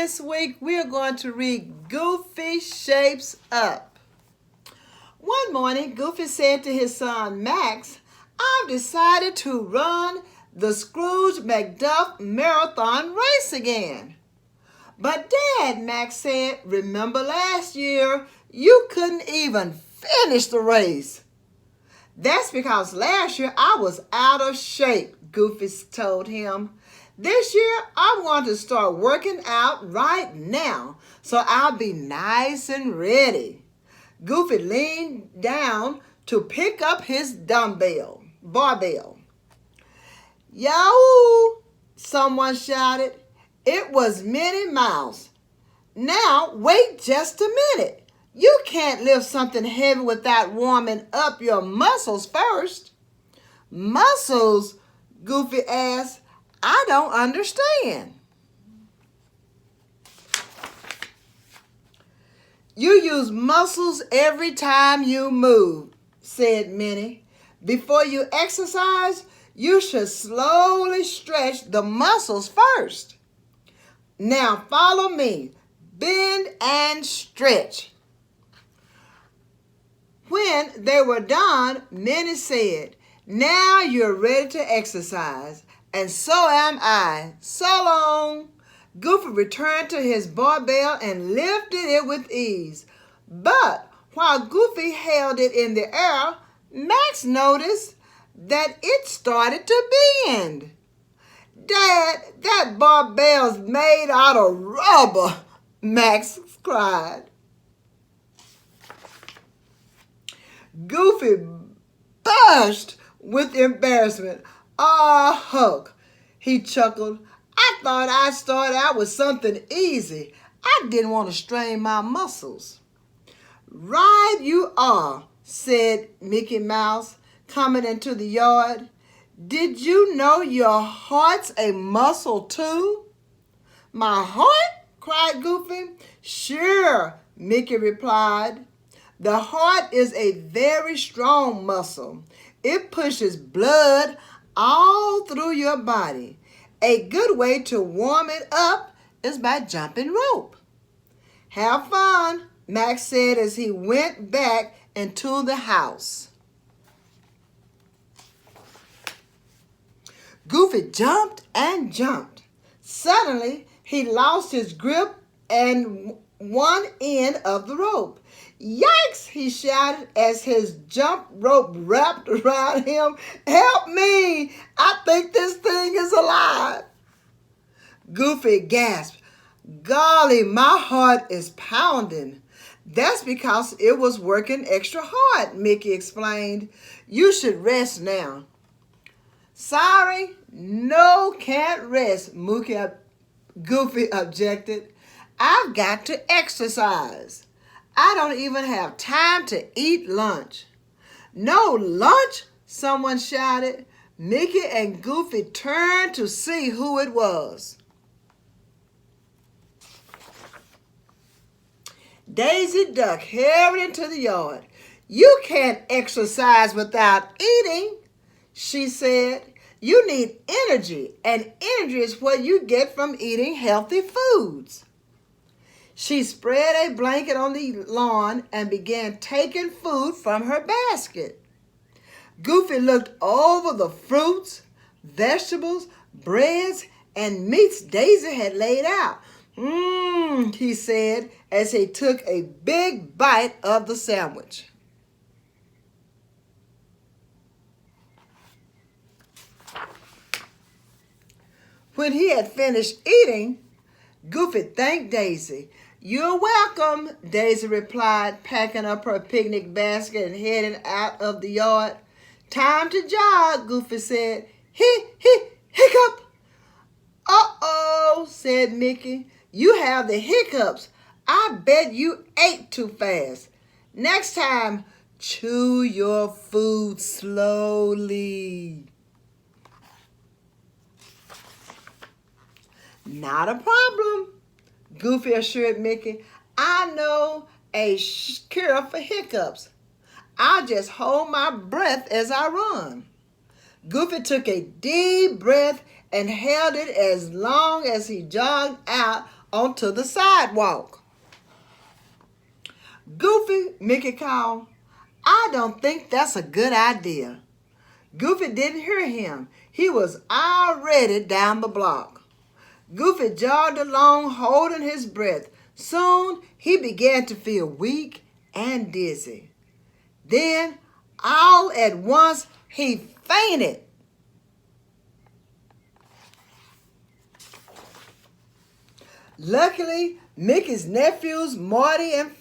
this week we're going to read Goofy Shapes Up. One morning, Goofy said to his son Max, "I've decided to run the Scrooge McDuck Marathon race again." "But Dad," Max said, "remember last year you couldn't even finish the race." "That's because last year I was out of shape," Goofy told him. "This year I want to start working out right now so I'll be nice and ready." Goofy leaned down to pick up his barbell. "Yahoo!" someone shouted. It was Minnie Mouse. "Now wait just a minute. You can't lift something heavy without warming up your muscles first." "Muscles?" Goofy asked. "I don't understand." "You use muscles every time you move," said Minnie. "Before you exercise, you should slowly stretch the muscles first. Now follow me. Bend and stretch." When they were done, Minnie said, "Now you're ready to exercise, and so am I. So long." Goofy returned to his barbell and lifted it with ease. But while Goofy held it in the air, Max noticed that it started to bend. "Dad, that barbell's made out of rubber," Max cried. Goofy burst with embarrassment. "Ah, Huck," he chuckled. "I thought I'd start out with something easy. I didn't want to strain my muscles." "Right you are," said Mickey Mouse, coming into the yard. "Did you know your heart's a muscle too?" "My heart?" cried Goofy. "Sure," Mickey replied. "The heart is a very strong muscle. It pushes blood all through your body. A good way to warm it up is by jumping rope." "Have fun," Max said as he went back into the house. Goofy jumped and jumped. Suddenly, he lost his grip and one end of the rope. "Yikes!" he shouted as his jump rope wrapped around him. "Help me! I think this thing is alive." Goofy gasped. "Golly, my heart is pounding." "That's because it was working extra hard," Mickey explained. "You should rest now." "Sorry, no, can't rest," Goofy objected. "I've got to exercise. I don't even have time to eat lunch." "No lunch?" someone shouted. Mickey and Goofy turned to see who it was. Daisy Duck hurried into the yard. "You can't exercise without eating," she said. "You need energy, and energy is what you get from eating healthy foods." She spread a blanket on the lawn and began taking food from her basket. Goofy looked over the fruits, vegetables, breads, and meats Daisy had laid out. "Mmm," he said as he took a big bite of the sandwich. When he had finished eating, Goofy thanked Daisy. "You're welcome," Daisy replied, packing up her picnic basket and heading out of the yard. "Time to jog," Goofy said. Hiccup." "Uh-oh," said Mickey. "You have the hiccups. I bet you ate too fast. Next time, chew your food slowly." "Not a problem," Goofy assured Mickey. "I know a cure for hiccups. I'll just hold my breath as I run." Goofy took a deep breath and held it as long as he jogged out onto the sidewalk. Goofy, Mickey called. I don't think that's a good idea. Goofy didn't hear him. He was already down the block. Goofy jogged along, holding his breath. Soon he began to feel weak and dizzy. Then, all at once, he fainted. Luckily, Mickey's nephews, Marty and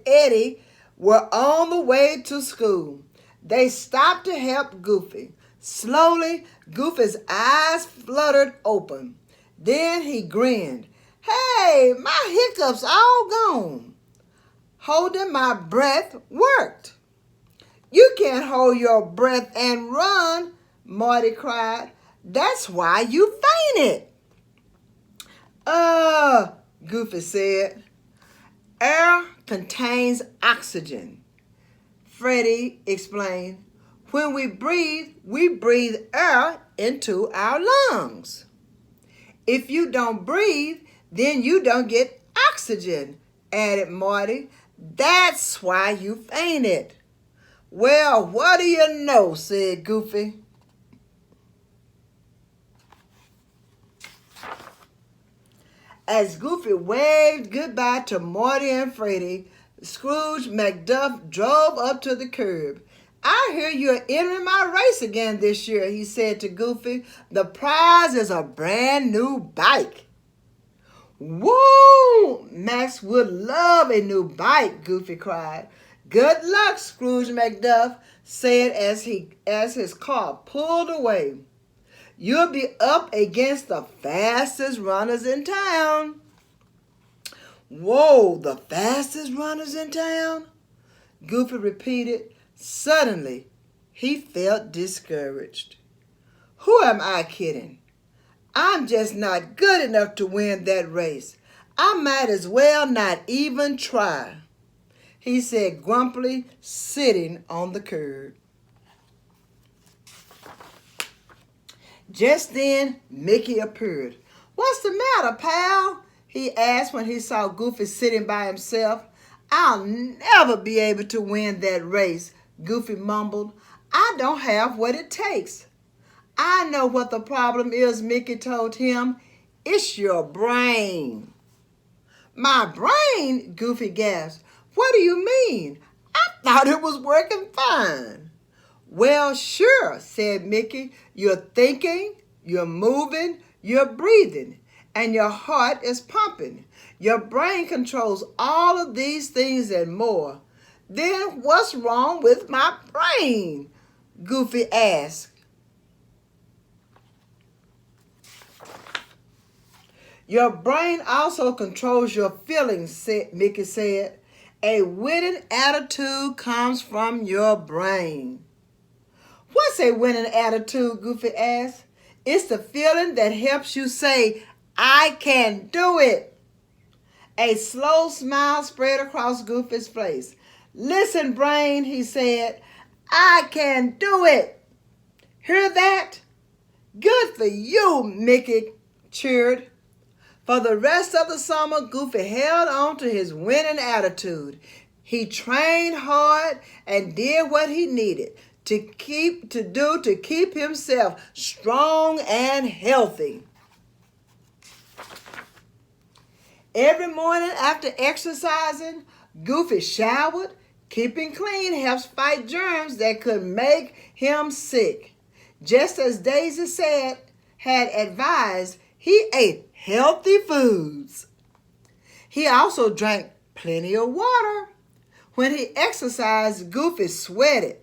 Eddie, were on the way to school. They stopped to help Goofy. Slowly, Goofy's eyes fluttered open. Then he grinned. Hey, my hiccups all gone. Holding my breath worked. You can't hold your breath and run, Marty cried. That's why you fainted. Goofy said. Air contains oxygen. Freddie explained. When we breathe air into our lungs. If you don't breathe, then you don't get oxygen, added Marty. That's why you fainted. Well, what do you know, said Goofy. As Goofy waved goodbye to Marty and Freddie, Scrooge McDuck drove up to the curb. I hear you're entering my race again this year, he said to Goofy. The prize is a brand new bike. Whoa! Max would love a new bike, Goofy cried. Good luck, Scrooge McDuck said as his car pulled away. You'll be up against the fastest runners in town. Whoa, the fastest runners in town? Goofy repeated. Suddenly, he felt discouraged. Who am I kidding? I'm just not good enough to win that race. I might as well not even try, he said grumpily, sitting on the curb. Just then, Mickey appeared. What's the matter, pal? He asked when he saw Goofy sitting by himself. I'll never be able to win that race, Goofy mumbled. I don't have what it takes. I know what the problem is, Mickey told him. It's your brain. My brain? Goofy gasped. What do you mean? I thought it was working fine. Well, sure, said Mickey. You're thinking, you're moving, you're breathing, and your heart is pumping. Your brain controls all of these things and more. Then what's wrong with my brain? Goofy asked. Your brain also controls your feelings, Mickey said. A winning attitude comes from your brain. What's a winning attitude? Goofy asked. It's the feeling that helps you say, I can do it. A slow smile spread across Goofy's face. Listen, brain, he said, I can do it. Hear that? Good for you, Mickey cheered. For the rest of the summer, Goofy held on to his winning attitude. He trained hard and did what he needed to keep himself strong and healthy. Every morning after exercising, Goofy showered. Keeping clean helps fight germs that could make him sick. Just as Daisy had advised, he ate healthy foods. He also drank plenty of water. When he exercised, Goofy sweated.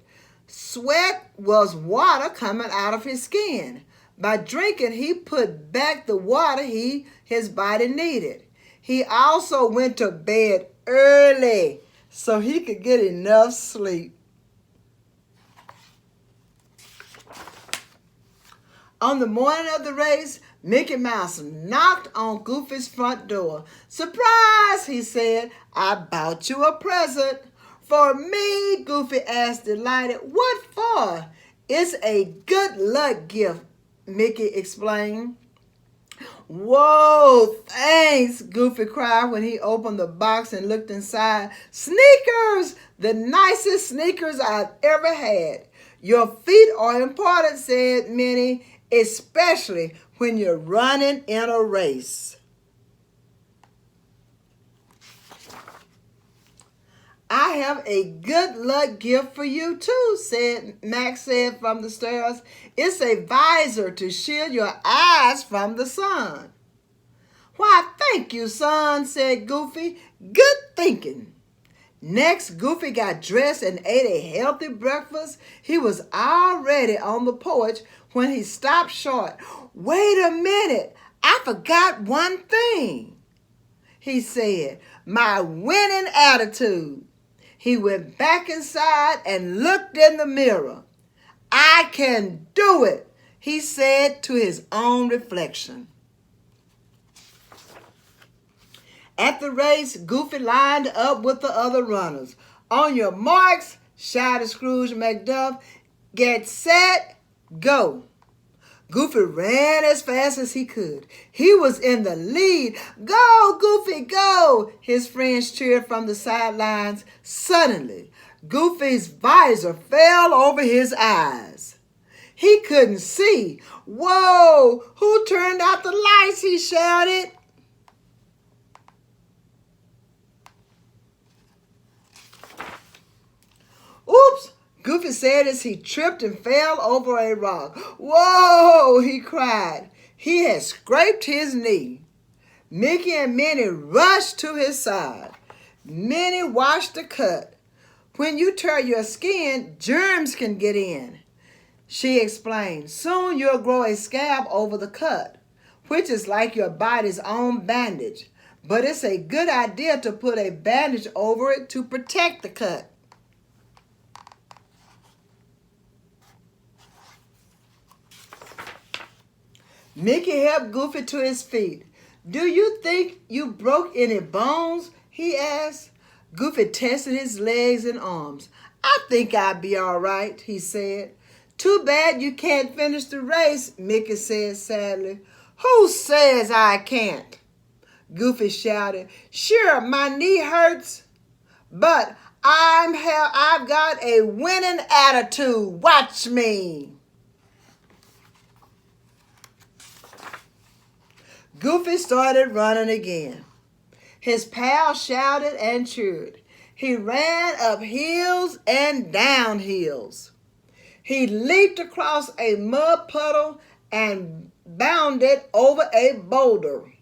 Sweat was water coming out of his skin. By drinking, he put back the water his body needed. He also went to bed early so he could get enough sleep. On the morning of the race, Mickey Mouse knocked on Goofy's front door. Surprise, he said, I bought you a present. For me, Goofy asked delighted. What for? It's a good luck gift, Mickey explained. Whoa, thanks, Thanks, Goofy cried when he opened the box and looked inside. Sneakers! The nicest sneakers I've ever had. Your feet are important, said Minnie, especially when you're running in a race. I have a good luck gift for you too, Max said from the stairs. It's a visor to shield your eyes from the sun. Why, thank you, son, said Goofy. Good thinking. Next, Goofy got dressed and ate a healthy breakfast. He was already on the porch when he stopped short. Wait a minute, I forgot one thing, he said. My winning attitude. He went back inside and looked in the mirror. I can do it, he said to his own reflection. At the race, Goofy lined up with the other runners. On your marks, shouted Scrooge McDuck. Get set, go. Goofy ran as fast as he could. He was in the lead. Go, Goofy, go! His friends cheered from the sidelines. Suddenly, Goofy's visor fell over his eyes. He couldn't see. Whoa! Who turned out the lights? He shouted. Oops! Goofy said as he tripped and fell over a rock. Whoa! He cried. He had scraped his knee. Mickey and Minnie rushed to his side. Minnie washed the cut. When you tear your skin, germs can get in, she explained. Soon you'll grow a scab over the cut, which is like your body's own bandage. But it's a good idea to put a bandage over it to protect the cut. Mickey helped Goofy to his feet. Do you think you broke any bones? He asked. Goofy tested his legs and arms. I think I'll be all right, he said. Too bad you can't finish the race, Mickey said sadly. Who says I can't? Goofy shouted. Sure, my knee hurts, but I've got a winning attitude. Watch me. Goofy started running again. His pals shouted and cheered. He ran up hills and down hills. He leaped across a mud puddle and bounded over a boulder.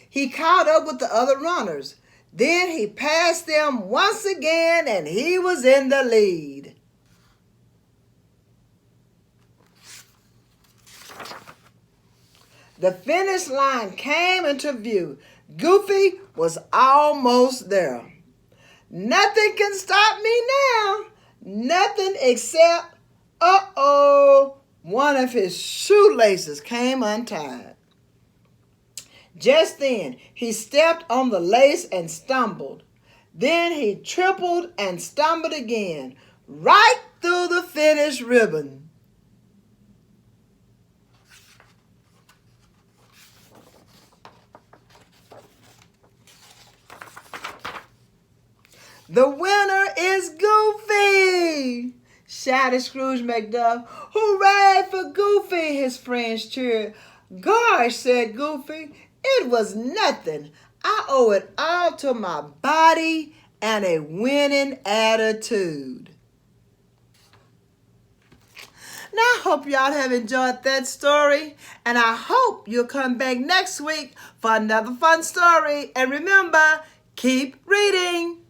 He caught up with the other runners. Then he passed them once again and he was in the lead. The finish line came into view. Goofy was almost there. Nothing can stop me now. Nothing except, one of his shoelaces came untied. Just then, he stepped on the lace and stumbled. Then he tripled and stumbled again, right through the finish ribbon. The winner is Goofy, shouted Scrooge McDuck. Hooray for Goofy, his friends cheered. Gosh, said Goofy, it was nothing. I owe it all to my body and a winning attitude. Now, I hope y'all have enjoyed that story, and I hope you'll come back next week for another fun story. And remember, keep reading.